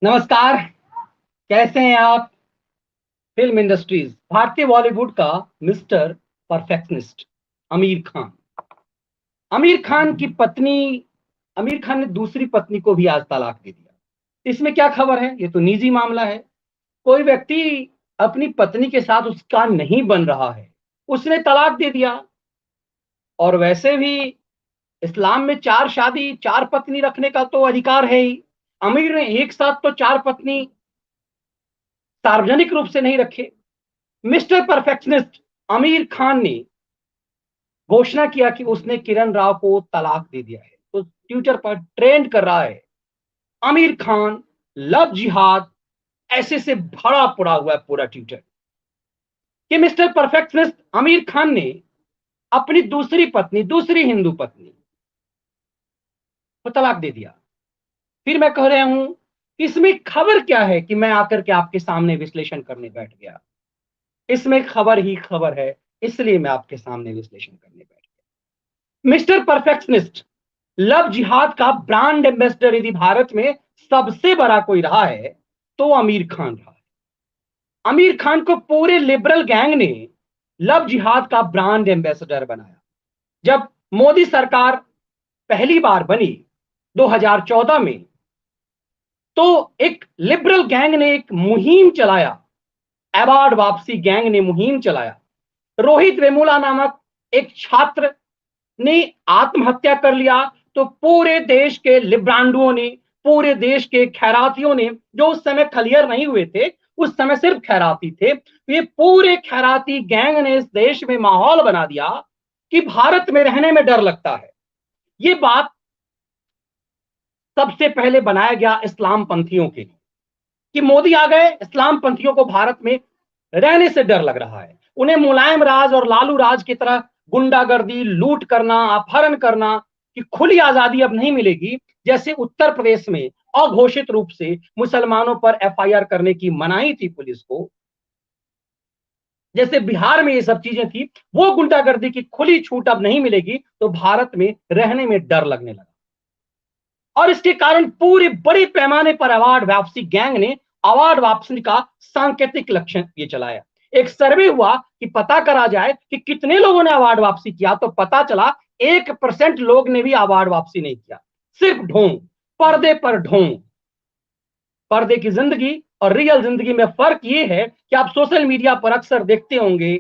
नमस्कार। कैसे हैं आप? फिल्म इंडस्ट्रीज भारतीय बॉलीवुड का मिस्टर परफेक्शनिस्ट आमिर खान। आमिर खान की पत्नी आमिर खान ने दूसरी पत्नी को भी आज तलाक दे दिया। इसमें क्या खबर है? ये तो निजी मामला है। कोई व्यक्ति अपनी पत्नी के साथ उसका नहीं बन रहा है, उसने तलाक दे दिया। और वैसे भी इस्लाम में चार शादी चार पत्नी रखने का तो अधिकार है ही। आमिर ने एक साथ तो चार पत्नी सार्वजनिक रूप से नहीं रखे। मिस्टर परफेक्शनिस्ट आमिर खान ने घोषणा किया कि उसने किरण राव को तलाक दे दिया है, तो ट्विटर पर ट्रेंड कर रहा है आमिर खान लव जिहाद। ऐसे से भरा पड़ा हुआ है पूरा ट्विटर कि मिस्टर परफेक्शनिस्ट आमिर खान ने अपनी दूसरी पत्नी, दूसरी हिंदू पत्नी को तलाक दे दिया। फिर मैं कह रहा हूं इसमें खबर क्या है कि मैं आकर के आपके सामने विश्लेषण करने बैठ गया। इसमें खबर ही खबर है, इसलिए मैं आपके सामने विश्लेषण करने बैठ गया। मिस्टर परफेक्शनिस्ट लव जिहाद का ब्रांड एम्बेसडर यदि भारत में सबसे बड़ा कोई रहा है तो आमिर खान रहा है। आमिर खान को पूरे लिबरल गैंग ने लव जिहाद का ब्रांड एम्बेसडर बनाया। जब मोदी सरकार पहली बार बनी 2014 में, तो एक लिबरल गैंग ने एक मुहिम चलाया, अवार्ड वापसी गैंग ने मुहिम चलाया। रोहित वेमुला नामक एक छात्र ने आत्महत्या कर लिया, तो पूरे देश के लिब्रांडुओं ने, पूरे देश के खैरातियों ने, जो उस समय खलियर नहीं हुए थे, उस समय सिर्फ खैराती थे, ये पूरे खैराती गैंग ने इस देश में माहौल बना दिया कि भारत में रहने में डर लगता है। ये बात सबसे पहले बनाया गया इस्लाम पंथियों के लिए कि मोदी आ गए, इस्लाम पंथियों को भारत में रहने से डर लग रहा है। उन्हें मुलायम राज और लालू राज की तरह गुंडागर्दी, लूट करना, अपहरण करना की खुली आजादी अब नहीं मिलेगी। जैसे उत्तर प्रदेश में अघोषित रूप से मुसलमानों पर एफआईआर करने की मनाही थी पुलिस को, जैसे बिहार में ये सब चीजें थी, वो गुंडागर्दी की खुली छूट अब नहीं मिलेगी, तो भारत में रहने में डर लगने लगा। और इसके कारण पूरे बड़े पैमाने पर अवार्ड वापसी गैंग ने अवार्ड वापसी का सांकेतिक लक्ष्य ये चलाया। एक सर्वे हुआ कि पता करा जाए कि कितने लोगों ने अवार्ड वापसी किया, तो पता चला 1% लोग ने भी अवार्ड वापसी नहीं किया। सिर्फ ढोंग, पर्दे पर ढोंग। पर्दे की जिंदगी और रियल जिंदगी में फर्क ये है कि आप सोशल मीडिया पर अक्सर देखते होंगे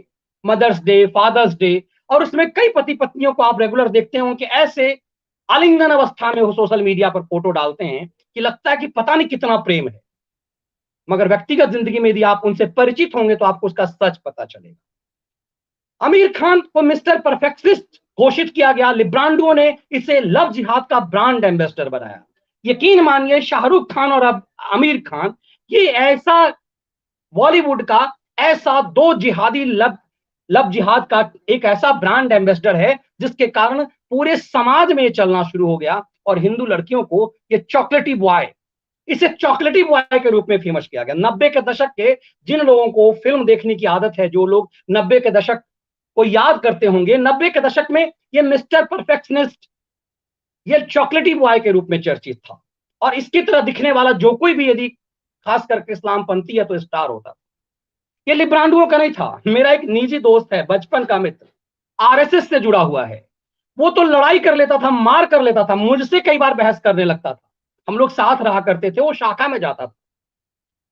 मदर्स डे, फादर्स डे, और उसमें कई पति पत्नियों को आप रेगुलर देखते होंगे कि ऐसे आलिंगन अवस्था में वो सोशल मीडिया पर फोटो डालते हैं कि लगता है कि पता नहीं कितना प्रेम है, मगर व्यक्तिगत जिंदगी में यदि आप उनसे परिचित होंगे तो आपको उसका सच पता चलेगा। आमिर खान को मिस्टर परफेक्शनिस्ट घोषित किया गया। लिब्रांडुओं ने इसे लव जिहाद का ब्रांड एम्बेसडर बनाया। यकीन मानिए, शाहरुख खान और अब आमिर खान, ये ऐसा बॉलीवुड का ऐसा दो जिहादी लव लव जिहाद का एक ऐसा ब्रांड एम्बेसडर है जिसके कारण पूरे समाज में ये चलना शुरू हो गया। और हिंदू लड़कियों को ये चॉकलेटी बॉय, इसे चॉकलेटी बॉय के रूप में फेमस किया गया। 90 के दशक के जिन लोगों को फिल्म देखने की आदत है, जो लोग 90 के दशक को याद करते होंगे, 90 के दशक में ये मिस्टर परफेक्शनिस्ट ये चॉकलेटी बॉय के रूप में चर्चित था। और इसकी तरह दिखने वाला जो कोई भी यदि खास करके इस्लामपंथी है तो स्टार होता था। ये लिब्रांडुओं का नहीं था। मेरा एक निजी दोस्त है, बचपन का मित्र, आरएसएस से जुड़ा हुआ है। वो तो लड़ाई कर लेता था, मार कर लेता था, मुझसे कई बार बहस करने लगता था। हम लोग साथ रहा करते थे, वो शाखा में जाता था।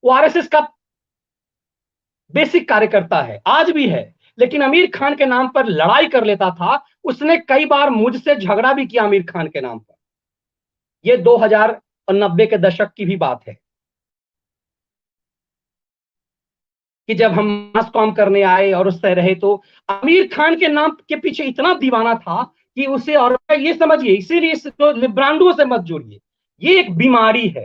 वो आरएसएस का बेसिक कार्यकर्ता है, आज भी है, लेकिन आमिर खान के नाम पर लड़ाई कर लेता था। उसने कई बार मुझसे झगड़ा भी किया आमिर खान के नाम पर। ये 2000 और 90 के दशक की भी बात है कि जब हम मास कॉम करने आए और उससे रहे, तो आमिर खान के नाम के पीछे इतना दीवाना था कि उसे, और ये समझिए, इसीलिए तो लिब्रांडुओं से मत जोड़िए। ये एक बीमारी है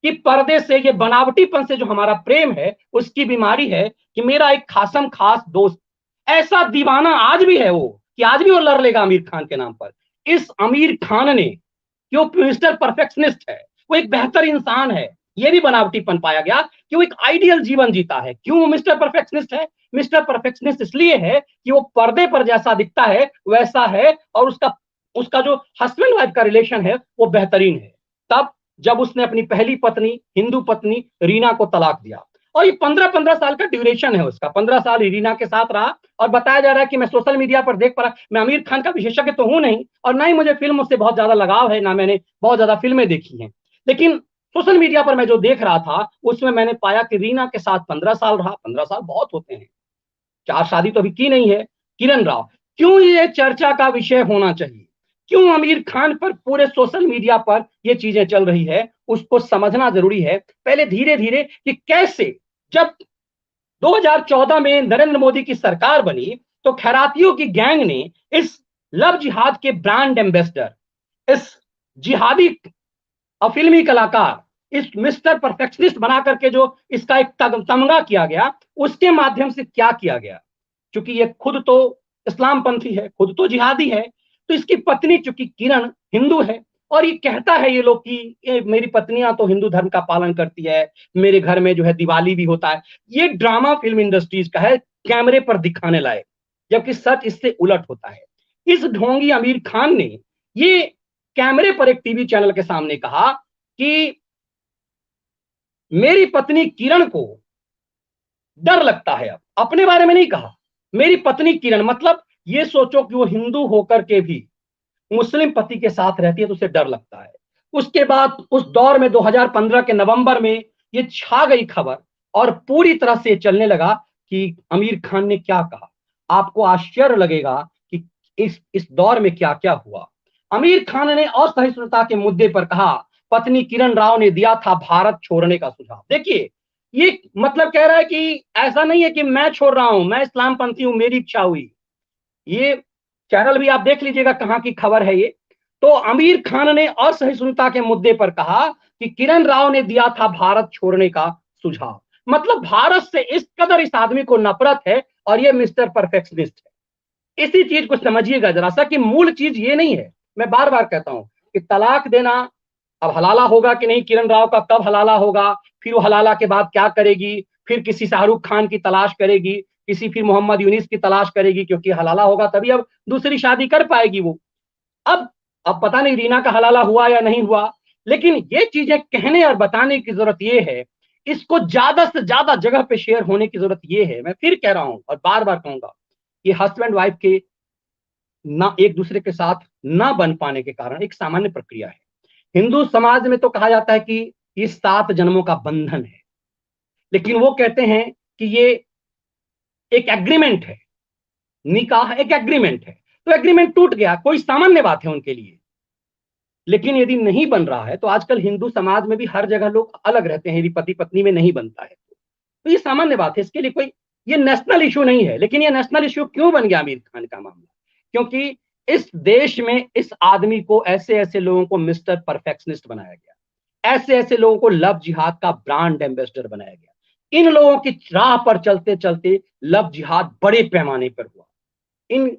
कि पर्दे से, ये बनावटीपन से जो हमारा प्रेम है, उसकी बीमारी है कि मेरा एक खासम खास दोस्त ऐसा दीवाना आज भी है वो, कि आज भी वो लड़ लेगा आमिर खान के नाम पर। इस आमिर खान ने, कि वो मिस्टर परफेक्शनिस्ट है, वो एक बेहतर इंसान है, ये भी बनावटीपन पाया गया कि वो एक आइडियल जीवन जीता है। क्यों वो मिस्टर परफेक्शनिस्ट है? मिस्टर परफेक्शनिस्ट इसलिए है कि वो पर्दे पर जैसा दिखता है वैसा है, और उसका उसका जो हस्बैंड वाइफ का रिलेशन है वो बेहतरीन है। तब जब उसने अपनी पहली पत्नी, हिंदू पत्नी रीना को तलाक दिया। और ये 15-15 साल का ड्यूरेशन है उसका, 15 साल रीना के साथ रहा। और बताया जा रहा है कि मैं सोशल मीडिया पर देख पा रहा, मैं आमिर खान का विशेषज्ञ तो हूं नहीं, और ना ही मुझे फिल्म से बहुत ज्यादा लगाव है, ना मैंने बहुत ज्यादा फिल्में देखी हैं, लेकिन सोशल मीडिया पर मैं जो देख रहा था उसमें मैंने पाया कि रीना के साथ 15 साल रहा। 15 साल बहुत होते हैं, 4 शादी तो अभी की नहीं है। किरण राव, क्यों ये चर्चा का विषय होना चाहिए? क्यों आमिर खान पर पूरे सोशल मीडिया पर ये चीजें चल रही है? उसको समझना जरूरी है पहले धीरे धीरे कि कैसे, जब 2014 में नरेंद्र मोदी की सरकार बनी तो खैरातियों की गैंग ने इस लव जिहाद के ब्रांड एम्बेसडर, इस जिहादी फिल्मी कलाकार, इस मिस्टर परफेक्शनिस्ट बना करके जो इसका एक तमगा किया गया, उसके माध्यम से क्या किया गया? क्योंकि ये खुद तो इस्लाम पंथी है, खुद तो जिहादी है, तो इसकी पत्नी चूंकि किरण हिंदू है, और ये कहता है ये लोग कि ये मेरी पत्नियां तो हिंदू धर्म का पालन करती है, मेरे घर में जो है दिवाली भी होता है। ये ड्रामा फिल्म इंडस्ट्रीज का है, कैमरे पर दिखाने लायक, जबकि सच इससे उलट होता है। इस ढोंगी आमिर खान ने ये कैमरे पर एक टीवी चैनल के सामने कहा कि मेरी पत्नी किरण को डर लगता है। अब अपने बारे में नहीं कहा, मेरी पत्नी किरण, मतलब ये सोचो कि वो हिंदू होकर के भी मुस्लिम पति के साथ रहती है तो उसे डर लगता है। उसके बाद उस दौर में 2015 के नवंबर में ये छा गई खबर, और पूरी तरह से चलने लगा कि आमिर खान ने क्या कहा। आपको आश्चर्य लगेगा कि इस दौर में क्या क्या हुआ। आमिर खान ने असहिष्णुता के मुद्दे पर कहा, पत्नी किरण राव ने दिया था भारत छोड़ने का सुझाव। देखिए, ये मतलब कह रहा है कि ऐसा नहीं है कि मैं छोड़ रहा हूं, मैं इस्लाम पंथी हूं, मेरी इच्छा हुई। ये चैनल भी आप देख लीजिएगा कहां की खबर है ये। तो आमिर खान ने असहिष्णुता के मुद्दे पर कहा कि किरण राव ने दिया था भारत छोड़ने का सुझाव। मतलब भारत से इस कदर इस आदमी को नफरत है, और ये मिस्टर परफेक्शनिस्ट है। इसी चीज को समझिएगा जरा सा कि मूल चीज ये नहीं है। मैं बार बार कहता हूं कि तलाक देना अब हलाला होगा कि नहीं, किरण राव का कब हलाला होगा, फिर वो हलाला के बाद क्या करेगी, फिर किसी शाहरुख खान की तलाश करेगी, किसी फिर मोहम्मद यूनिस की तलाश करेगी, क्योंकि हलाला होगा तभी अब दूसरी शादी कर पाएगी वो। अब अब पता नहीं रीना का हलाला हुआ या नहीं हुआ, लेकिन ये चीजें कहने और बताने की जरूरत ये है, इसको ज्यादा से ज्यादा जगह पे शेयर होने की जरूरत ये है। मैं फिर कह रहा हूं और बार बार कहूंगा, ये हस्बैंड वाइफ के ना एक दूसरे के साथ ना बन पाने के कारण एक सामान्य प्रक्रिया है। हिंदू समाज में तो कहा जाता है कि ये 7 जन्मों का बंधन है, लेकिन वो कहते हैं कि ये एक एग्रीमेंट है, निकाह एक एग्रीमेंट है। तो एग्रीमेंट टूट गया, कोई सामान्य बात है उनके लिए। लेकिन यदि नहीं बन रहा है तो आजकल हिंदू समाज में भी हर जगह लोग अलग रहते हैं, यदि पति पत्नी में नहीं बनता है तो ये सामान्य बात है, इसके लिए कोई ये नेशनल इशू नहीं है। लेकिन ये नेशनल इशू क्यों बन गया आमिर खान का मामला? क्योंकि इस देश में इस आदमी को, ऐसे ऐसे लोगों को मिस्टर परफेक्शनिस्ट बनाया गया, ऐसे ऐसे लोगों को लव जिहाद का ब्रांड एम्बेसडर बनाया गया। इन लोगों की राह पर चलते चलते लव जिहाद बड़े पैमाने पर हुआ। इन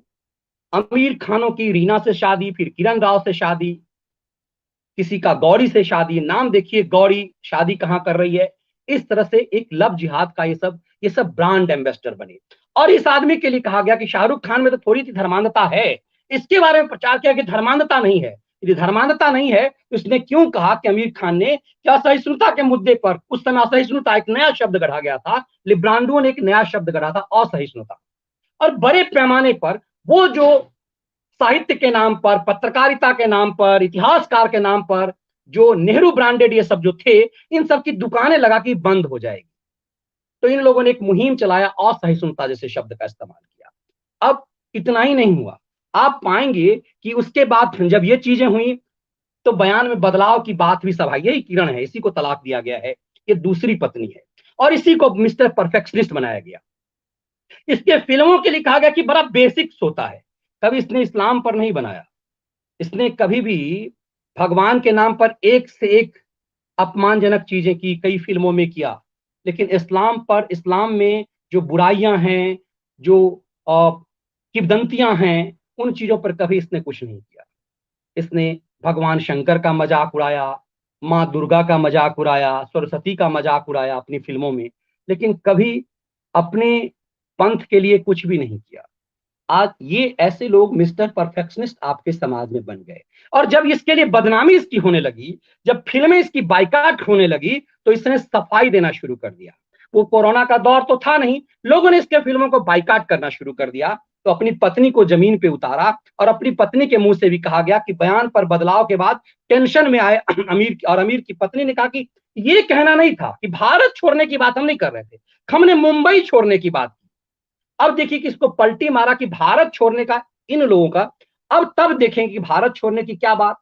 आमिर खानों की रीना से शादी, फिर किरण राव से शादी, किसी का गौरी से शादी, नाम देखिए गौरी शादी कहां कर रही है। इस तरह से एक लव जिहाद का ये सब ब्रांड एम्बेसडर बने। और इस आदमी के लिए कहा गया कि शाहरुख खान में तो थोड़ी सी धर्मांधता है, इसके बारे में प्रचार किया कि धर्मांधता नहीं है। यदि धर्मांधता नहीं है तो इसने क्यों कहा कि आमिर खान ने क्या असहिष्णुता के मुद्दे पर, उस समय असहिष्णुता एक नया शब्द गढ़ा गया था, लिब्रांडो ने एक नया शब्द गढ़ा था, असहिष्णुता। और बड़े पैमाने पर वो जो साहित्य के नाम पर, पत्रकारिता के नाम पर, इतिहासकार के नाम पर जो नेहरू ब्रांडेड ये सब जो थे, इन सब की दुकानें लगा कि बंद हो जाएगी। तो इन लोगों ने एक मुहिम चलाया, असहिष्णुता जैसे शब्द का इस्तेमाल किया। अब इतना ही नहीं हुआ, आप पाएंगे कि उसके बाद जब ये चीजें हुई तो बयान में बदलाव की बात भी सब आई। यही किरण है, इसी को तलाक दिया गया है, ये दूसरी पत्नी है, और इसी को मिस्टर परफेक्शनिस्ट बनाया गया। इसके फिल्मों के लिए कहा गया कि बड़ा बेसिक्स होता है। कभी इसने इस्लाम पर नहीं बनाया, इसने कभी भी भगवान के नाम पर एक से एक अपमानजनक चीजें की, कई फिल्मों में किया। लेकिन इस्लाम पर, इस्लाम में जो बुराइयां हैं, जो किंवदंतियां हैं, उन चीजों पर कभी इसने कुछ नहीं किया। इसने भगवान शंकर का मजाक उड़ाया, माँ दुर्गा का मजाक उड़ाया, सरस्वती का मजाक उड़ाया अपनी फिल्मों में, लेकिन कभी अपने पंथ के लिए कुछ भी नहीं किया। आज ये ऐसे लोग मिस्टर परफेक्शनिस्ट आपके समाज में बन गए। और जब इसके लिए बदनामी इसकी होने लगी, जब फिल्में इसकी बाइकाट होने लगी, तो इसने सफाई देना शुरू कर दिया। वो कोरोना का दौर तो था नहीं, लोगों ने इसके फिल्मों को बाइकाट करना शुरू कर दिया। तो अपनी पत्नी को जमीन पे उतारा और अपनी पत्नी के मुंह से भी कहा गया कि बयान पर बदलाव के बाद टेंशन में आए अमीर, और अमीर की पत्नी ने कहा कि ये कहना नहीं था कि भारत छोड़ने की बात हम नहीं कर रहे थे, हमने मुंबई छोड़ने की बात की। अब देखिए कि इसको पलटी मारा कि भारत छोड़ने का इन लोगों का। अब तब देखेंगे कि भारत छोड़ने की क्या बात।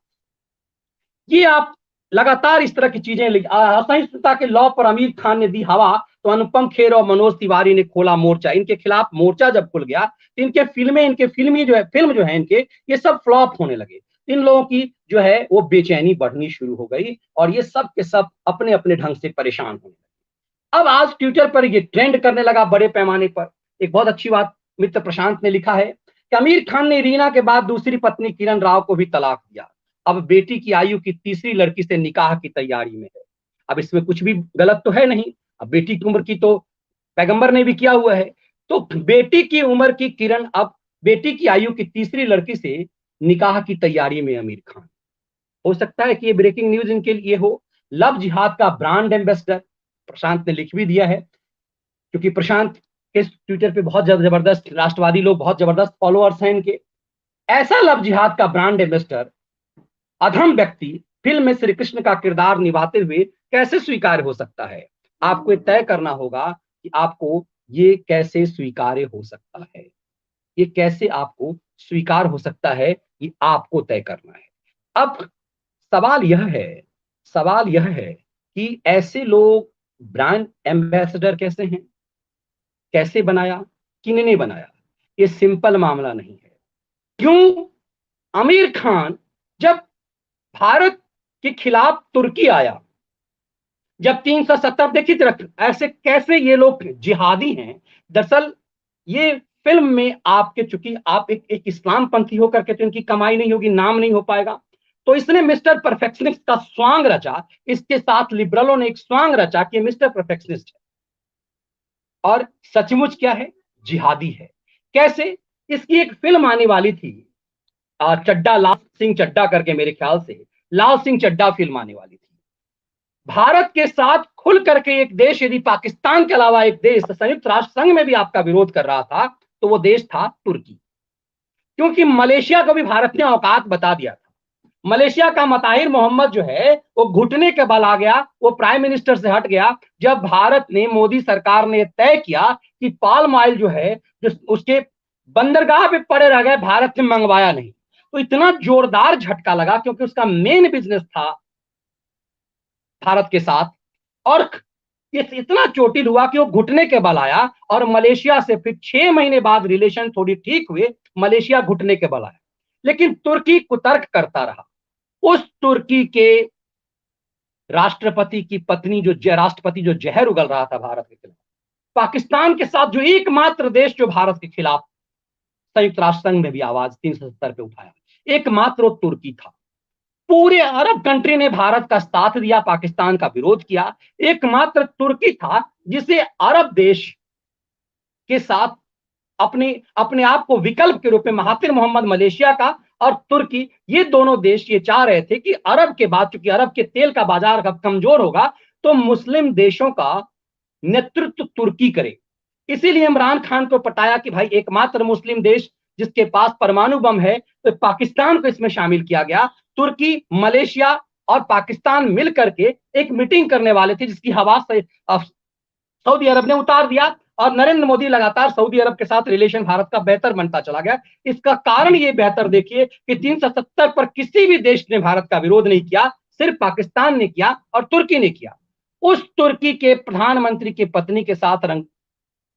ये आप लगातार इस तरह की चीजें असहिष्णुता के लॉ पर आमिर खान ने दी हवा, तो अनुपम खेर और मनोज तिवारी ने खोला मोर्चा। इनके खिलाफ मोर्चा जब खुल गया, तो इनके फिल्में, इनके फिल्म जो है इनके, ये सब फ्लॉप होने लगे। इन लोगों की जो है वो बेचैनी बढ़नी शुरू हो गई और ये सब के सब अपने अपने ढंग से परेशान होने लगे। अब आज ट्विटर पर ये ट्रेंड करने लगा बड़े पैमाने पर। एक बहुत अच्छी बात मित्र प्रशांत ने लिखा है कि आमिर खान ने रीना के बाद दूसरी पत्नी किरण राव को भी तलाक दिया। अब बेटी की आयु की तीसरी लड़की से निकाह की तैयारी में है। अब इसमें कुछ भी गलत तो है नहीं, अब बेटी की उम्र की तो पैगंबर ने भी किया हुआ है। तो बेटी की उम्र की किरण अब बेटी की आयु की तीसरी लड़की से निकाह की तैयारी में आमिर खान। हो सकता है कि ये ब्रेकिंग न्यूज इनके लिए हो। लव जिहाद का ब्रांड एम्बेसडर प्रशांत ने लिख भी दिया है, क्योंकि प्रशांत के ट्विटर पे बहुत जबरदस्त राष्ट्रवादी लोग, बहुत जबरदस्त फॉलोअर्स हैं इनके। ऐसा लव जिहाद का ब्रांड एम्बेसडर अधम व्यक्ति फिल्म में श्री कृष्ण का किरदार निभाते हुए कैसे स्वीकार्य हो सकता है। आपको ये तय करना होगा कि आपको ये कैसे स्वीकार्य हो सकता है, ये कैसे आपको स्वीकार हो सकता है, ये आपको तय करना है। अब सवाल यह है, सवाल यह है कि ऐसे लोग ब्रांड एम्बेसडर कैसे हैं, कैसे बनाया, किन्होंने बनाया। ये सिंपल मामला नहीं है। क्यों आमिर खान जब भारत के खिलाफ तुर्की आया, जब 370, देखिए ऐसे कैसे ये लोग जिहादी हैं। दरअसल ये फिल्म में आपके, चूंकि आप एक इस्लाम पंथी होकर के तो इनकी कमाई नहीं होगी, नाम नहीं हो पाएगा। तो इसने मिस्टर परफेक्शनिस्ट का स्वांग रचा, इसके साथ लिबरलों ने एक स्वांग रचा कि मिस्टर परफेक्शनिस्ट है और सचमुच क्या है, जिहादी है। कैसे, इसकी एक फिल्म आने वाली थी, चड्डा, लाल सिंह चड्डा करके, मेरे ख्याल से लाल सिंह चड्डा फिल्म आने वाली थी। भारत के साथ खुल करके एक देश, यदि पाकिस्तान के अलावा एक देश संयुक्त राष्ट्र संघ में भी आपका विरोध कर रहा था, तो वो देश था तुर्की। क्योंकि मलेशिया को भी भारत ने औकात बता दिया था। मलेशिया का मताहिर मोहम्मद जो है वो घुटने के बल आ गया, वो प्राइम मिनिस्टर से हट गया जब भारत ने, मोदी सरकार ने तय किया कि पाल्म ऑयल जो है, जो उसके बंदरगाह पे पड़े रह गए, भारत ने मंगवाया नहीं। तो इतना जोरदार झटका लगा, क्योंकि उसका मेन बिजनेस था भारत के साथ। और ये इतना चोटिल हुआ कि वो घुटने के बल आया और मलेशिया से फिर 6 महीने बाद रिलेशन थोड़ी ठीक हुए, मलेशिया घुटने के बल आया। लेकिन तुर्की कुतर्क करता रहा। उस तुर्की के राष्ट्रपति की पत्नी, जो राष्ट्रपति जो जहर उगल रहा था भारत के खिलाफ, पाकिस्तान के साथ जो एकमात्र देश जो भारत के खिलाफ संयुक्त राष्ट्र संघ में भी आवाज 370 पे उठाया, एकमात्र तुर्की था। पूरे अरब कंट्री ने भारत का साथ दिया, पाकिस्तान का विरोध किया। एकमात्र तुर्की था जिसे अरब देश के साथ अपने अपने आप को विकल्प के रूप में, महातिर मोहम्मद मलेशिया का और तुर्की, ये दोनों देश ये चाह रहे थे कि अरब के बाद, चूंकि अरब के तेल का बाजार का कमजोर होगा, तो मुस्लिम देशों का नेतृत्व तुर्की करे। इसीलिए इमरान खान को पटाया कि भाई एकमात्र मुस्लिम देश जिसके पास परमाणु बम है, तो पाकिस्तान को इसमें शामिल किया गया। तुर्की, मलेशिया और पाकिस्तान मिल करके एक मीटिंग करने वाले थे, जिसकी हवा से सऊदी अरब ने उतार दिया और नरेंद्र मोदी लगातार सऊदी अरब के साथ रिलेशन भारत का बेहतर बनता चला गया। इसका कारण ये बेहतर देखिए कि 370 पर किसी भी देश ने भारत का विरोध नहीं किया, सिर्फ पाकिस्तान ने किया और तुर्की ने किया। उस तुर्की के प्रधानमंत्री की पत्नी के साथ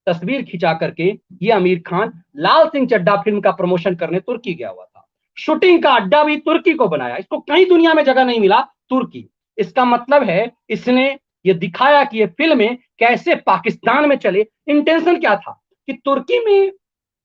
तस्वीर खिंचा करके ये आमिर खान लाल सिंह चड्ढा फिल्म का प्रमोशन करने तुर्की गया हुआ था। शूटिंग का अड्डा भी तुर्की को बनाया, इसको कहीं दुनिया में जगह नहीं मिला, तुर्की। इसका मतलब है इसने ये दिखाया कि ये फिल्में कैसे पाकिस्तान में चले। इंटेंशन क्या था कि तुर्की में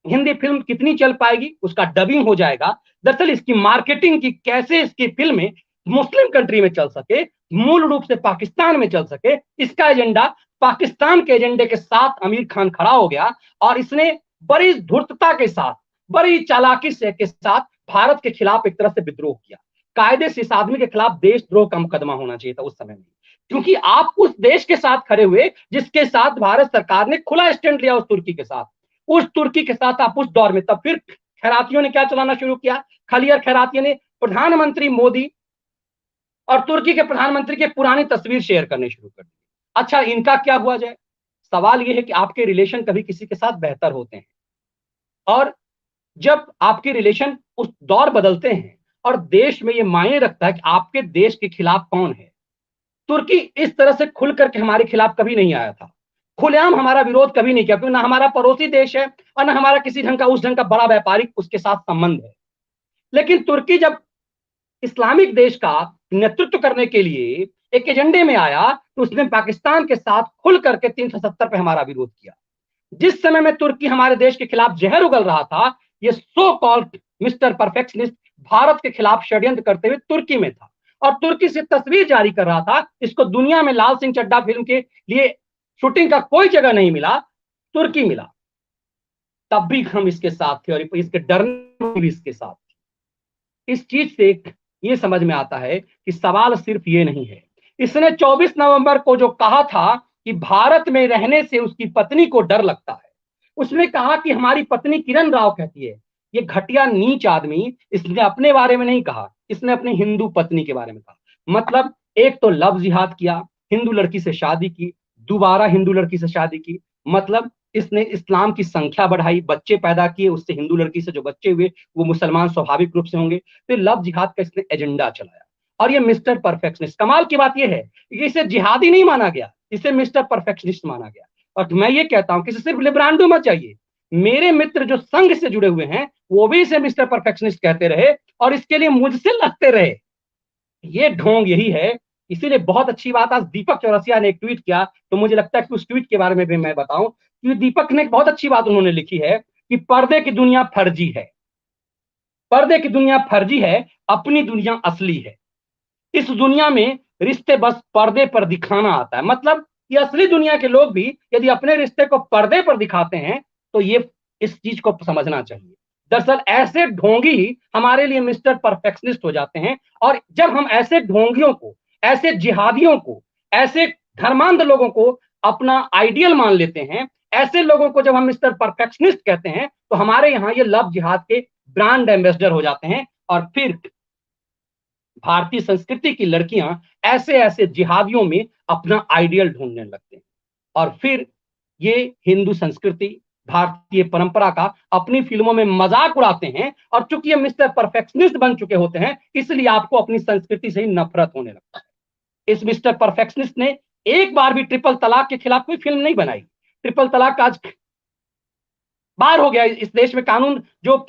हिंदी फिल्म कितनी चल पाएगी, उसका डबिंग हो जाएगा। दरअसल इसकी मार्केटिंग की, कैसे इसकी फिल्में मुस्लिम कंट्री में चल सके, मूल रूप से पाकिस्तान में चल सके, इसका एजेंडा, पाकिस्तान के एजेंडे के साथ आमिर खान खड़ा हो गया और इसने बड़ी धूर्तता के साथ बड़ी चालाकी से के साथ भारत के खिलाफ एक तरह से विद्रोह किया। कायदे से इस आदमी के खिलाफ देशद्रोह का मुकदमा होना चाहिए था उस समय में, क्योंकि आप उस देश के साथ खड़े हुए जिसके साथ भारत सरकार ने खुला स्टैंड लिया, उस तुर्की के साथ, उस तुर्की के साथ आप उस दौर में, तब फिर खैरातियों ने क्या चलाना शुरू किया, खलियर खैरातियों ने प्रधानमंत्री मोदी और तुर्की के प्रधानमंत्री की पुरानी तस्वीर शेयर करने शुरू कर दी। अच्छा, इनका क्या हुआ जाए? सवाल यह है कि आपके रिलेशन कभी किसी के साथ बेहतर होते हैं, और जब आपके रिलेशन उस दौर बदलते हैं और देश में यह मायने रखता है कि आपके देश के खिलाफ कौन है। तुर्की इस तरह से खुल करके हमारे खिलाफ कभी नहीं आया था, खुलेआम हमारा विरोध कभी नहीं किया, क्योंकि ना हमारा पड़ोसी देश है और ना हमारा किसी ढंग का उस ढंग का बड़ा व्यापारिक उसके साथ संबंध है। लेकिन तुर्की जब इस्लामिक देश का नेतृत्व करने के लिए एक एजेंडे में आया, तो उसने पाकिस्तान के साथ खुल करके 370 पे हमारा विरोध किया। जिस समय में तुर्की हमारे देश के खिलाफ जहर उगल रहा था, ये so called mister perfectionist Bharat के खिलाफ षड्यंत्र करते हुए तुर्की में था और तुर्की से तस्वीर जारी कर रहा था। इसको दुनिया में लाल सिंह चड्ढा फिल्म के लिए शूटिंग का कोई जगह नहीं मिला, तुर्की मिला। तब भी हम इसके साथ थे और इसके डरने भी इसके साथ थे। इस चीज से ये समझ में आता है कि सवाल सिर्फ ये नहीं है। इसने 24 नवंबर को जो कहा था कि भारत में रहने से उसकी पत्नी को डर लगता है, उसने कहा कि हमारी पत्नी किरण राव कहती है। ये घटिया नीच आदमी, इसने अपने बारे में नहीं कहा, इसने अपनी हिंदू पत्नी के बारे में कहा। मतलब एक तो लव जिहाद किया, हिंदू लड़की से शादी की, दोबारा हिंदू लड़की से शादी की, मतलब इसने इस्लाम की संख्या बढ़ाई, बच्चे पैदा किए, उससे हिंदू लड़की से जो बच्चे हुए वो मुसलमान स्वाभाविक रूप से होंगे। फिर लव जिहाद का इसने एजेंडा चलाया। और ये मिस्टर परफेक्शनिस्ट, कमाल की बात यह है कि इसे जिहादी नहीं माना गया, इसे मिस्टर परफेक्शनिस्ट माना गया। और मैं ये कहता हूं कि सिर्फ लिब्रांडो मत चाहिए, मेरे मित्र जो संघ से जुड़े हुए हैं वो भी इसे मिस्टर परफेक्शनिस्ट कहते रहे और इसके लिए मुझसे लगते रहे। ये ढोंग यही है। इसीलिए बहुत अच्छी बात आज दीपक चौरसिया ने एक ट्वीट किया, तो मुझे लगता है कि उस ट्वीट के बारे में भी मैं बताऊं कि दीपक ने बहुत अच्छी बात उन्होंने लिखी है कि पर्दे की दुनिया फर्जी है, पर्दे की दुनिया फर्जी है, अपनी दुनिया असली है। इस दुनिया में रिश्ते बस पर्दे पर दिखाना आता है। मतलब ये असली दुनिया के लोग भी यदि अपने रिश्ते को पर्दे पर दिखाते हैं तो ये इस चीज को समझना चाहिए। दरअसल ऐसे ढोंगी हमारे लिए मिस्टर परफेक्शनिस्ट हो जाते हैं, और जब हम ऐसे ढोंगियों को, ऐसे जिहादियों को, ऐसे धर्मांध लोगों को अपना आइडियल मान लेते हैं, ऐसे लोगों को जब हम मिस्टर परफेक्शनिस्ट कहते हैं, तो हमारे यहाँ ये लव जिहाद के ब्रांड एम्बेसडर हो जाते हैं। और फिर भारतीय संस्कृति की लड़कियां ऐसे ऐसे जिहादियों में अपना आइडियल ढूंढने लगते हैं, और फिर ये हिंदू संस्कृति, भारतीय परंपरा का अपनी फिल्मों में मजाक उड़ाते हैं। और चूंकि ये मिस्टर परफेक्शनिस्ट बन चुके होते हैं, इसलिए आपको अपनी संस्कृति से ही नफरत होने लगता है। इस मिस्टर परफेक्शनिस्ट ने एक बार भी ट्रिपल तलाक के खिलाफ कोई फिल्म नहीं बनाई। ट्रिपल तलाक आज बार हो गया, इस देश में कानून जो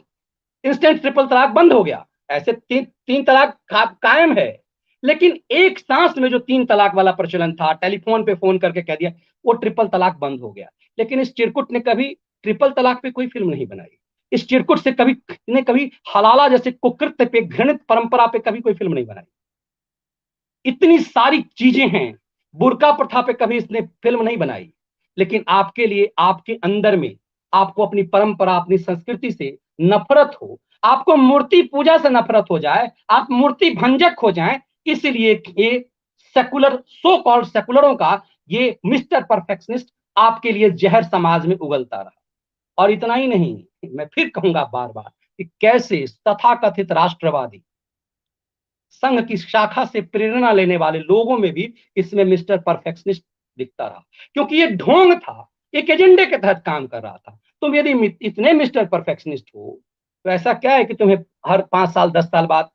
इंस्टेंट ट्रिपल तलाक बंद हो गया, ऐसे तीन तलाक कायम है। लेकिन एक सांस में जो 3 तलाक वाला प्रचलन था, टेलीफोन पे फोन करके कह दिया, वो ट्रिपल तलाक बंद हो गया। लेकिन इस चिरकुट ने कभी ट्रिपल तलाक पे कोई फिल्म नहीं बनाई। इस चिरकुट से कभी हलाला जैसे कुकृत्य पे, घृणित परंपरा पे कभी कोई फिल्म नहीं बनाई। इतनी सारी चीजें हैं, बुर्का प्रथा पे कभी इसने फिल्म नहीं बनाई। लेकिन आपके लिए, आपके अंदर में आपको अपनी परंपरा, अपनी संस्कृति से नफरत हो, आपको मूर्ति पूजा से नफरत हो जाए, आप मूर्ति भंजक हो जाएं, इसलिए ये सेकुलर, सो कॉल्ड सेकुलरों का ये मिस्टर परफेक्शनिस्ट आपके लिए जहर समाज में उगलता रहा। और इतना ही नहीं, मैं फिर कहूंगा बार बार कि कैसे तथाकथित राष्ट्रवादी संघ की शाखा से प्रेरणा लेने वाले लोगों में भी इसमें मिस्टर परफेक्शनिस्ट दिखता रहा, क्योंकि ये ढोंग था, एक एजेंडे के तहत काम कर रहा था। तुम यदि इतने मिस्टर परफेक्शनिस्ट हो तो ऐसा क्या है कि तुम्हें हर 5 साल 10 साल बाद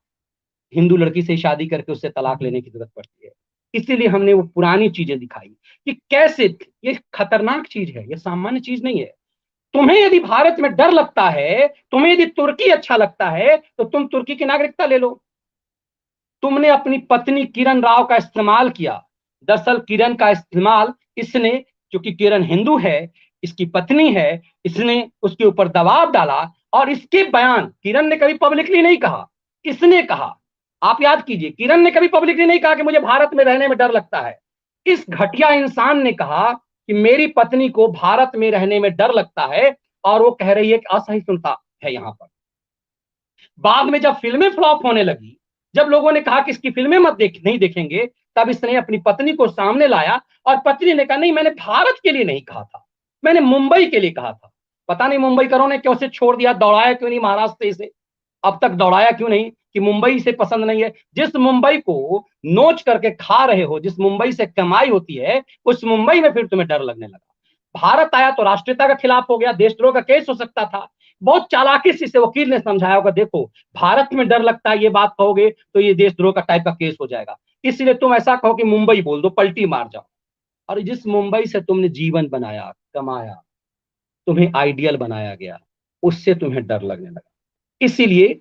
हिंदू लड़की से शादी करके उससे तलाक लेने की जरूरत पड़ती है? इसीलिए हमने वो पुरानी चीजें दिखाई कि कैसे ये खतरनाक चीज है, ये सामान्य चीज नहीं है। तुम्हें यदि भारत में डर लगता है, तुम्हें यदि तुर्की अच्छा लगता है, तो तुम तुर्की की नागरिकता ले लो। तुमने अपनी पत्नी किरण राव का इस्तेमाल किया। दरअसल किरण का इस्तेमाल इसने, क्योंकि किरण हिंदू है, इसकी पत्नी है, इसने उसके ऊपर दबाव डाला। और इसके बयान किरण ने कभी पब्लिकली नहीं कहा, इसने कहा। आप याद कीजिए, किरण ने कभी पब्लिकली नहीं कहा कि मुझे भारत में रहने में डर लगता है। इस घटिया इंसान ने कहा कि मेरी पत्नी को भारत में रहने में डर लगता है, और वो कह रही है कि असहिष्णुता है यहां पर। बाद में जब फिल्में फ्लॉप होने लगी, जब लोगों ने कहा कि इसकी फिल्में मत नहीं देखेंगे, तब इसने अपनी पत्नी को सामने लाया और पत्नी ने कहा नहीं, मैंने भारत के लिए नहीं कहा था, मैंने मुंबई के लिए कहा था। पता नहीं मुंबईकरों ने क्यों से छोड़ दिया, दौड़ाया क्यों नहीं महाराष्ट्र से इसे, अब तक दौड़ाया क्यों नहीं कि मुंबई से पसंद नहीं है। जिस मुंबई को नोच करके खा रहे हो, जिस मुंबई से कमाई होती है, उस मुंबई में फिर तुम्हें डर लगने लगा। भारत आया तो राष्ट्रीयता का खिलाफ हो गया, देशद्रोह का केस हो सकता था। बहुत चालाकी से इसे वकील ने समझाया होगा, देखो भारत में डर लगता है, ये बात कहोगे तो ये देशद्रोह का टाइप का केस हो जाएगा, इसलिए तुम ऐसा कहो कि मुंबई बोल दो, पलटी मार जाओ। और जिस मुंबई से तुमने जीवन बनाया, कमाया, तुम्हें आइडियल बनाया गया, उससे तुम्हें डर लगने लगा। इसीलिए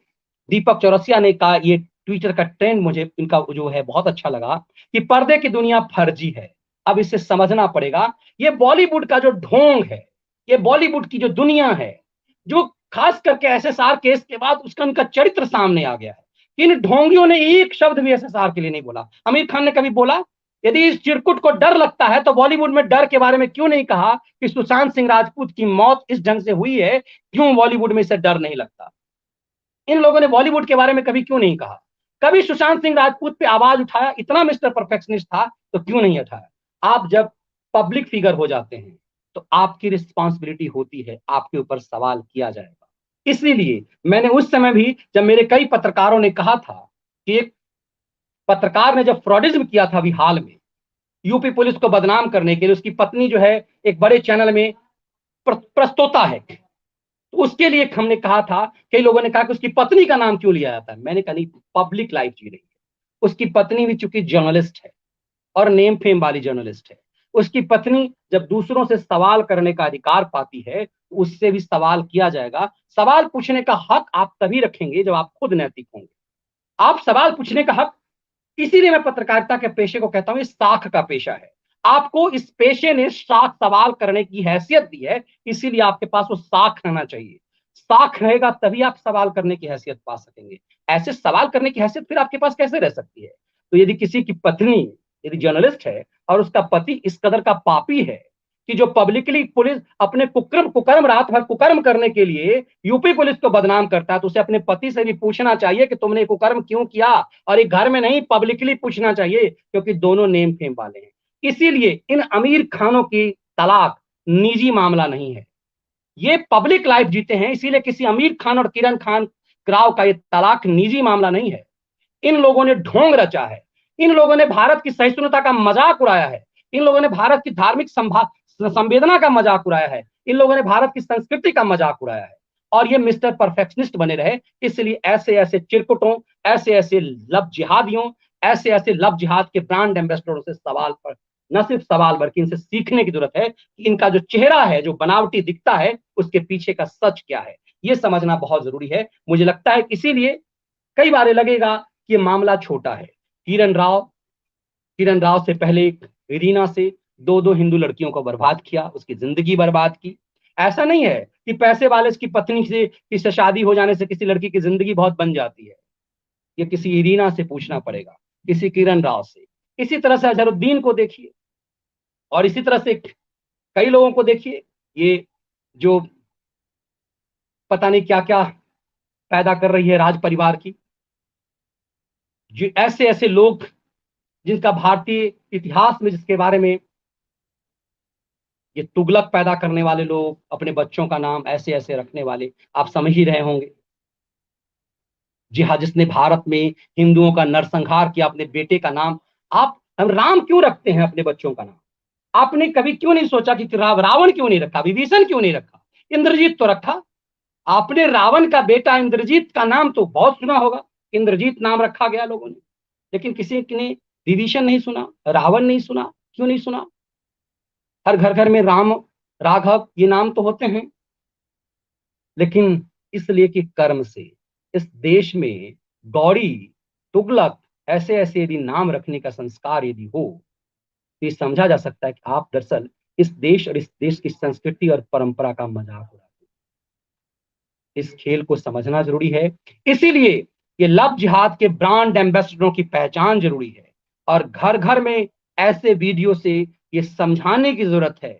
दीपक चौरसिया ने कहा, ये ट्विटर का ट्रेंड मुझे इनका जो है बहुत अच्छा लगा, कि पर्दे की दुनिया फर्जी है। अब इसे समझना पड़ेगा, ये बॉलीवुड का जो ढोंग है, ये बॉलीवुड की जो दुनिया है, जो खास करके एसएसआर केस के बाद उसका उनका चरित्र सामने आ गया है। इन ढोंगियों ने एक शब्द भी एसएसआर के लिए नहीं बोला। आमिर खान ने कभी बोला? यदि इस चिरकुट को डर लगता है तो बॉलीवुड में डर के बारे में क्यों नहीं कहा कि सुशांत सिंह राजपूत की मौत इस ढंग से हुई है, क्यों बॉलीवुड में इसे डर नहीं लगता? इन लोगों ने बॉलीवुड के बारे में कभी क्यों नहीं कहा? कभी सुशांत सिंह राजपूत पे आवाज उठाया? इतना मिस्टर परफेक्शनिस्ट था तो क्यों नहीं उठाया? आप जब पब्लिक फिगर हो जाते हैं तो आपकी रिस्पॉन्सिबिलिटी होती है, आपके ऊपर सवाल किया जाएगा। इसीलिए मैंने उस समय भी, जब मेरे कई पत्रकारों ने कहा था कि एक पत्रकार ने जब फ्रॉडिज्म किया था अभी हाल में, यूपी पुलिस को बदनाम करने के लिए, उसकी पत्नी जो है एक बड़े चैनल में प्रस्तोता है, तो उसके लिए हमने कहा था, कई लोगों ने कहा कि उसकी पत्नी का नाम क्यों लिया जाता है? मैंने कहा नहीं, पब्लिक लाइफ जी रही है, उसकी पत्नी भी चूंकि जर्नलिस्ट है और नेम फेम वाली जर्नलिस्ट है, उसकी पत्नी जब दूसरों से सवाल करने का अधिकार पाती है, तो उससे भी सवाल किया जाएगा। सवाल पूछने का हक आप तभी रखेंगे जब आप खुद नैतिक होंगे। आप सवाल पूछने का हक, इसीलिए मैं पत्रकारिता के पेशे को कहता हूं ये साख का पेशा है। आपको इस पेशे ने साख सवाल करने की हैसियत दी है, इसीलिए आपके पास वो साख रहना चाहिए। साख रहेगा तभी आप सवाल करने की हैसियत पा सकेंगे। ऐसे सवाल करने की हैसियत फिर आपके पास कैसे रह सकती है? तो यदि किसी की पत्नी यदि जर्नलिस्ट है और उसका पति इस कदर का पापी है कि जो पब्लिकली पुलिस अपने कुकर्म कुकर्म रात भर कुकर्म करने के लिए यूपी पुलिस को बदनाम करता है, तो उसे अपने पति से भी पूछना चाहिए कि तुमने कुकर्म क्यों किया, और एक घर में नहीं पब्लिकली पूछना चाहिए, क्योंकि दोनों नेम फेम वाले हैं। इसीलिए इन अमीर खानों की तलाक निजी मामला नहीं है, ये पब्लिक लाइफ जीते हैं, इसीलिए किसी अमीर खान और किरण खान राव का ये तलाक निजी मामला नहीं है। इन लोगों ने ढोंग रचा है, इन लोगों ने भारत की सहिष्णुता का मजाक उड़ाया है, इन लोगों ने भारत की धार्मिक संवेदना का मजाक उड़ाया है, इन लोगों ने भारत की संस्कृति का मजाक उड़ाया है, और ये मिस्टर परफेक्शनिस्ट बने रहे। इसलिए ऐसे ऐसे चिरकुटों, ऐसे ऐसे लब जिहादियों, ऐसे ऐसे लब जिहाद के ब्रांड एम्बेसडरों से सवाल पर न सिर्फ सवाल बल्कि इनसे सीखने की जरूरत है कि इनका जो चेहरा है, जो बनावटी दिखता है, उसके पीछे का सच क्या है, ये समझना बहुत जरूरी है। मुझे लगता है इसीलिए कई बार लगेगा कि ये मामला छोटा है। किरण राव से पहले रीना से दो दो हिंदू लड़कियों को बर्बाद किया, उसकी जिंदगी बर्बाद की। ऐसा नहीं है कि पैसे वाले की पत्नी से किसी शादी हो जाने से किसी लड़की की जिंदगी बहुत बन जाती है। ये किसी इरीना से पूछना पड़ेगा, किसी किरण राव से। इसी तरह से अजहरुद्दीन को देखिए, और इसी तरह से कई लोगों को देखिए, ये जो पता नहीं क्या क्या पैदा कर रही है राज परिवार की, जो ऐसे ऐसे लोग जिनका भारतीय इतिहास में, जिसके बारे में ये तुगलक पैदा करने वाले लोग, अपने बच्चों का नाम ऐसे ऐसे रखने वाले, आप समझ ही रहे होंगे। जी हाँ, जिसने भारत में हिंदुओं का नरसंहार किया, अपने बेटे का नाम आप, हम राम क्यों रखते हैं अपने बच्चों का नाम? आपने कभी क्यों नहीं सोचा कि रावण क्यों नहीं रखा, विभीषण क्यों नहीं रखा, इंद्रजीत तो रखा? आपने रावण का बेटा इंद्रजीत का नाम तो बहुत सुना होगा, इंद्रजीत नाम रखा गया लोगों ने, लेकिन किसी ने विभीषण नहीं सुना, रावण नहीं सुना। क्यों नहीं सुना? हर घर घर में राम, राघव ये नाम तो होते हैं, लेकिन इसलिए कि कर्म से इस देश में गौड़ी, तुगलक ऐसे ऐसे यदि नाम रखने का संस्कार यदि हो, तो ये समझा जा सकता है कि आप दरअसल इस देश और इस देश की संस्कृति और परंपरा का मजाक उड़ाते हैं। इस खेल को समझना जरूरी है। इसीलिए ये लव जिहाद के ब्रांड एम्बेसडरों की पहचान जरूरी है, और घर घर में ऐसे वीडियो से ये समझाने की जरूरत है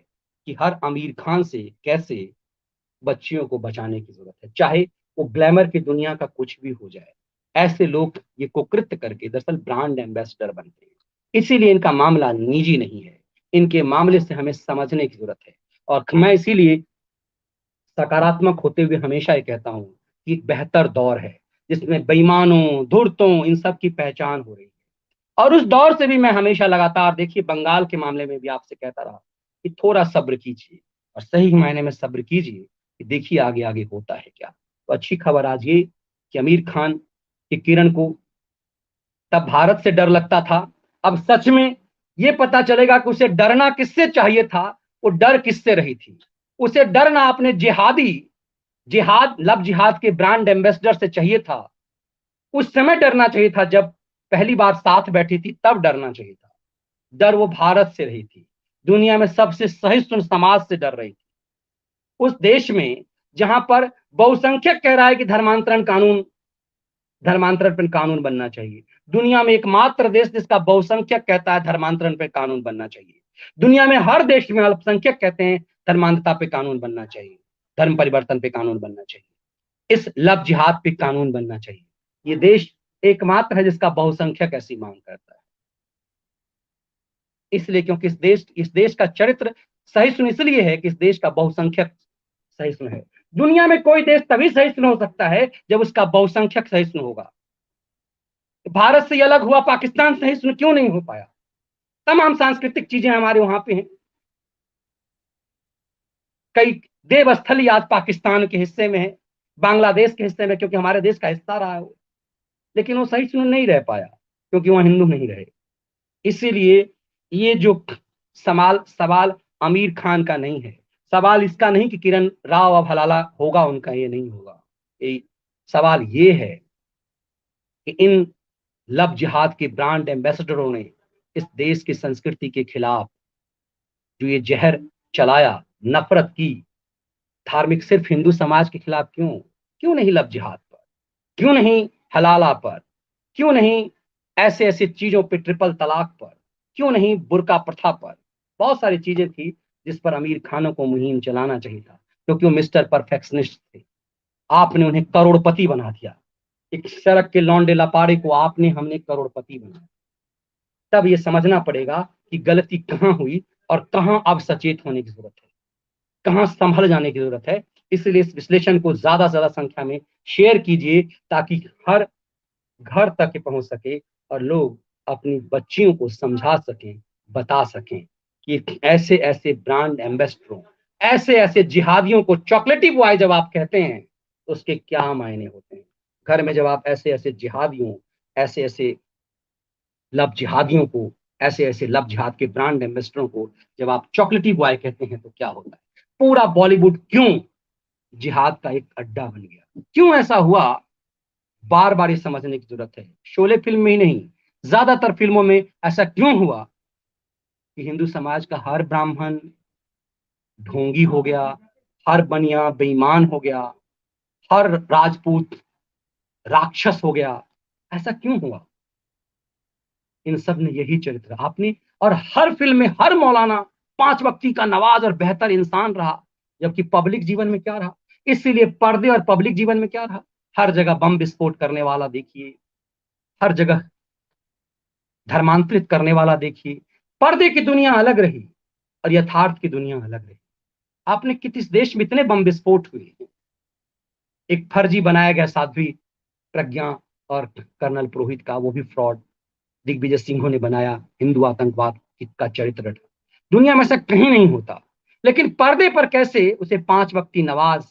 कि हर आमिर खान से कैसे बच्चियों को बचाने की जरूरत है, चाहे वो ग्लैमर की दुनिया का कुछ भी हो जाए। ऐसे लोग ये कुकृत्य करके दरअसल ब्रांड एम्बेसडर बनते हैं। इसीलिए इनका मामला निजी नहीं है, इनके मामले से हमें समझने की जरूरत है। और मैं इसीलिए सकारात्मक होते हुए हमेशा ये कहता हूँ कि एक बेहतर दौर है जिसमें बेईमानों, धूर्तों, इन सब की पहचान हो रही है। और उस दौर से भी मैं हमेशा लगातार, देखिए बंगाल के मामले में भी आपसे कहता रहा कि थोड़ा सब्र कीजिए, और सही मायने में सब्र कीजिए कि देखिए आगे आगे होता है क्या। तो अच्छी खबर आज ये कि आमिर खान की किरण को तब भारत से डर लगता था, अब सच में ये पता चलेगा कि उसे डरना किससे चाहिए था, वो डर किससे रही थी। उसे डरना अपने जिहाद लव जिहाद के ब्रांड एम्बेसडर से चाहिए था। उस समय डरना चाहिए था जब पहली बार साथ बैठी थी, तब डरना चाहिए था। डर वो भारत से रही थी, दुनिया में सबसे सहिष्णु समाज से डर रही थी। उस देश में जहां पर बहुसंख्यक कह रहा है कि धर्मांतरण पर कानून बनना चाहिए। दुनिया में एकमात्र देश जिसका बहुसंख्यक कहता है धर्मांतरण पर कानून बनना चाहिए। दुनिया में हर देश में अल्पसंख्यक कहते हैं धर्मांतरता पे कानून बनना चाहिए, धर्म परिवर्तन पे कानून बनना चाहिए, इस लव जिहाद पे कानून बनना चाहिए। ये देश एकमात्र है जिसका बहुसंख्यक ऐसी मांग करता है। इसलिए क्योंकि इस देश का चरित्र सहिष्णु इसलिए है कि इस देश का बहुसंख्यक सहिष्णु है। दुनिया में कोई देश तभी सहिष्णु हो सकता है जब उसका बहुसंख्यक सहिष्णु होगा। भारत से अलग हुआ पाकिस्तान सहिष्णु क्यों नहीं हो पाया? तमाम सांस्कृतिक चीजें हमारे वहां पे हैं, कई देवस्थल आज पाकिस्तान के हिस्से में है, बांग्लादेश के हिस्से में, क्योंकि हमारे देश का हिस्सा रहा है वो। लेकिन वो सहिष्णु नहीं रह पाया क्योंकि वहां हिंदू नहीं रहे। इसीलिए ये जो सवाल सवाल आमिर खान का नहीं है, सवाल इसका नहीं कि किरण राव अब हलाला होगा उनका, ये नहीं होगा। ये सवाल ये है कि इन लव जिहाद के ब्रांड एम्बेसडरों ने इस देश की संस्कृति के खिलाफ जो ये जहर चलाया, नफरत की, धार्मिक सिर्फ हिंदू समाज के खिलाफ क्यों? क्यों नहीं लव जिहाद पर, क्यों नहीं हलाला पर, क्यों नहीं ऐसे ऐसे चीजों पे, ट्रिपल तलाक पर, क्यों नहीं बुर्का प्रथा पर? बहुत सारी चीजें थी जिस पर आमिर खानों को मुहिम चलाना चाहिए था, क्योंकि वो मिस्टर परफेक्शनिस्ट थे। आपने उन्हें करोड़पति बना दिया, एक सड़क के लौंडे लपाड़े को आपने हमने करोड़पति बनाया। तब ये समझना पड़ेगा कि गलती कहाँ हुई और कहाँ अब सचेत होने की जरूरत है, कहाँ संभल जाने की जरूरत है। इसलिए इस विश्लेषण को ज्यादा से ज्यादा संख्या में शेयर कीजिए ताकि हर घर तक पहुंच सके और लोग अपनी बच्चियों को समझा सकें, बता सकें कि ऐसे ऐसे ब्रांड एम्बेसडरों, ऐसे ऐसे जिहादियों को चॉकलेटी बॉय जब आप कहते हैं तो उसके क्या मायने होते हैं। घर में जब आप ऐसे ऐसे जिहादियों, ऐसे ऐसे लव जिहादियों को, ऐसे ऐसे लव जिहाद के ब्रांड एम्बेसडरों को जब आप चॉकलेटी बॉय कहते हैं तो क्या होता है? पूरा बॉलीवुड क्यों जिहाद का एक अड्डा बन गया? क्यों ऐसा हुआ? बार बार ये समझने की जरूरत है। शोले फिल्म में ही नहीं, ज्यादातर फिल्मों में ऐसा क्यों हुआ कि हिंदू समाज का हर ब्राह्मण ढोंगी हो गया, हर बनिया बेईमान हो गया, हर राजपूत राक्षस हो गया? ऐसा क्यों हुआ? इन सब ने यही चरित्र आपने, और हर फिल्म में हर मौलाना पांच वक्ती का नवाज और बेहतर इंसान रहा, जबकि पब्लिक जीवन में क्या रहा? इसीलिए पर्दे और पब्लिक जीवन में क्या रहा? हर जगह बम विस्फोट करने वाला देखिए, हर जगह धर्मांतरित करने वाला देखिए। पर्दे की दुनिया अलग रही और यथार्थ की दुनिया अलग रही। आपने किस देश में इतने बम विस्फोट हुए? एक फर्जी बनाया गया साध्वी प्रज्ञा और कर्नल पुरोहित का, वो भी फ्रॉड दिग्विजय सिंह ने बनाया, हिंदू आतंकवाद का चरित्र। दुनिया में ऐसा कहीं नहीं होता, लेकिन पर्दे पर कैसे उसे पांच वक्ती नमाज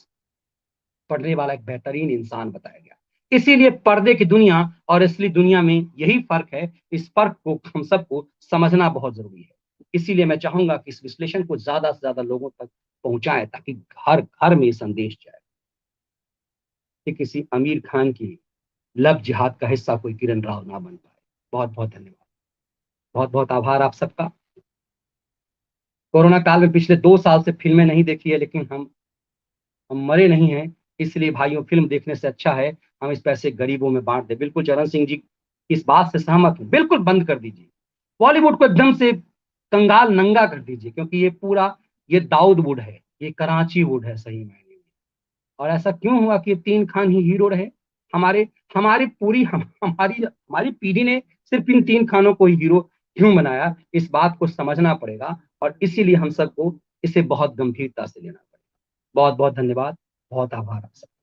पढ़ने वाला एक बेहतरीन इंसान बताया गया। इसीलिए पर्दे की दुनिया और असली दुनिया में यही फर्क है। इस फर्क को हम सबको समझना बहुत जरूरी है। इसीलिए मैं चाहूंगा कि इस विश्लेषण को ज्यादा से ज्यादा लोगों तक पहुंचाएं ताकि हर घर में संदेश जाए कि किसी आमिर खान की लव जिहाद का हिस्सा कोई किरण राव ना बन पाए। बहुत बहुत धन्यवाद, बहुत बहुत आभार आप सबका। कोरोना काल में पिछले 2 साल से फिल्में नहीं देखी है, लेकिन हम मरे नहीं हैं। इसलिए भाइयों, फिल्म देखने से अच्छा है हम इस पैसे गरीबों में बांट दें। बिल्कुल चरण सिंह जी इस बात से सहमत हूं, बिल्कुल बंद कर दीजिए। बॉलीवुड को एकदम से कंगाल नंगा कर दीजिए, क्योंकि ये पूरा, ये दाऊद वुड है, ये कराची वुड है सही मायने में। और ऐसा क्यों हुआ कि ये तीन खान ही हीरो रहे? हमारे हमारी पूरी हमारी पीढ़ी ने सिर्फ इन तीन खानों को ही हीरो क्यों बनाया, इस बात को समझना पड़ेगा। और इसीलिए हम सबको इसे बहुत गंभीरता से लेना पड़ेगा। बहुत बहुत धन्यवाद, बहुत आभार आप सबका।